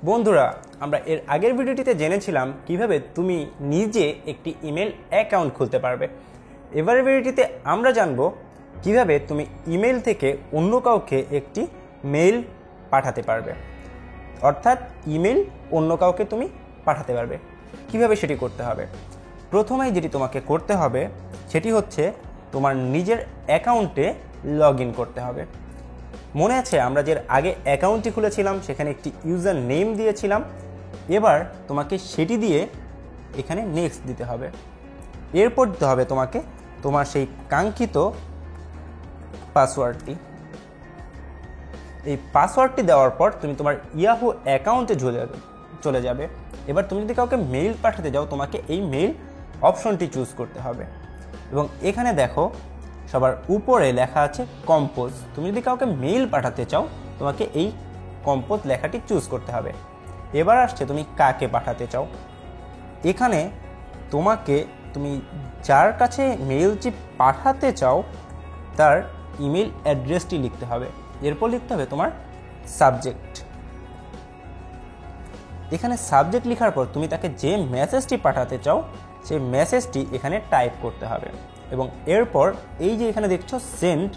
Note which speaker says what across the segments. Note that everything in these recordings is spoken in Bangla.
Speaker 1: বন্ধুরা, আমরা এর আগের ভিডিওটিতে জেনেছিলাম কিভাবে তুমি নিজে একটি ইমেল অ্যাকাউন্ট খুলতে পারবে। এবারের ভিডিওটিতে আমরা জানব কিভাবে তুমি ইমেল থেকে অন্য কাউকে একটি মেইল পাঠাতে পারবে, অর্থাৎ ইমেল অন্য কাউকে তুমি পাঠাতে পারবে। কিভাবে সেটি করতে হবে? প্রথমেই যেটি তোমাকে করতে হবে সেটি হচ্ছে তোমার নিজের অ্যাকাউন্টে লগ ইন করতে হবে। মনে আছে আমরা যে আগে অ্যাকাউন্টটি খুলেছিলাম সেখানে একটি ইউজার নেম দিয়েছিলাম। এবার তোমাকে সেটি দিয়ে এখানে নেক্সট দিতে হবে। এরপর দিতে হবে তোমাকে তোমার সেই কাঙ্ক্ষিত পাসওয়ার্ডটি। এই পাসওয়ার্ডটি দেওয়ার পর তুমি তোমার ইয়াহু অ্যাকাউন্টে চলে যাবে। এবার তুমি যদি কাউকে মেইল পাঠাতে যাও তোমাকে এই মেইল অপশনটি চুজ করতে হবে এবং এখানে দেখো সবার উপরে লেখা আছে কম্পোজ। তুমি যদি কাউকে মেইল পাঠাতে চাও তোমাকে এই কম্পোজ লেখাটি চুজ করতে হবে। এবার আসছে তুমি কাকে পাঠাতে চাও। এখানে তুমি যার কাছে মেইলটি পাঠাতে চাও তার ইমেল অ্যাড্রেসটি লিখতে হবে। এরপর লিখতে হবে তোমার সাবজেক্ট। এখানে সাবজেক্ট লেখার পর তুমি তাকে যে মেসেজটি পাঠাতে চাও সেই মেসেজটি এখানে টাইপ করতে হবে এবং এরপর এই যে এখানে দেখছো সেন্ড,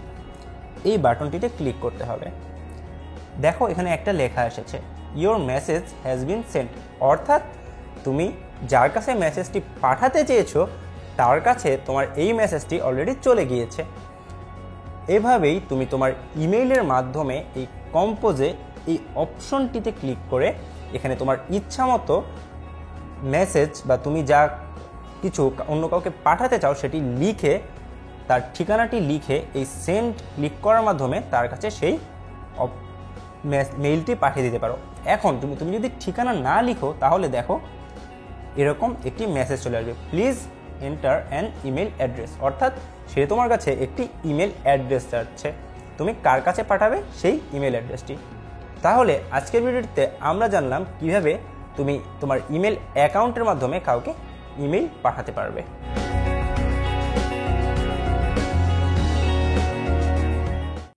Speaker 1: এই বাটনটিতে ক্লিক করতে হবে। দেখো এখানে একটা লেখা এসেছে your message has been sent, অর্থাৎ তুমি যার কাছে মেসেজটি পাঠাতে চেয়েছো তার কাছে তোমার এই মেসেজটি অলরেডি চলে গিয়েছে। এভাবেই তুমি তোমার ইমেইলের মাধ্যমে এই কম্পোজে এই অপশনটিতে ক্লিক করে এখানে তোমার ইচ্ছা মতো মেসেজ বা তুমি যা কিছু অন্য কাউকে পাঠাতে চাও সেটি লিখে তার ঠিকানাটি লিখে এই সেন্ড ক্লিক করার মাধ্যমে তার কাছে সেই মেইলটি পাঠিয়ে দিতে পারো। এখন তুমি যদি ঠিকানা না লিখো তাহলে দেখো এরকম একটি মেসেজ চলে আসবে, please enter an email address, অর্থাৎ সে তোমার কাছে একটি ইমেল অ্যাড্রেস চাচ্ছে, তুমি কার কাছে পাঠাবে সেই ইমেল অ্যাড্রেসটি। তাহলে আজকের ভিডিওটিতে আমরা জানলাম কিভাবে তুমি তোমার ইমেল অ্যাকাউন্টের মাধ্যমে কাউকে ইমেল পাঠাতে পারবে।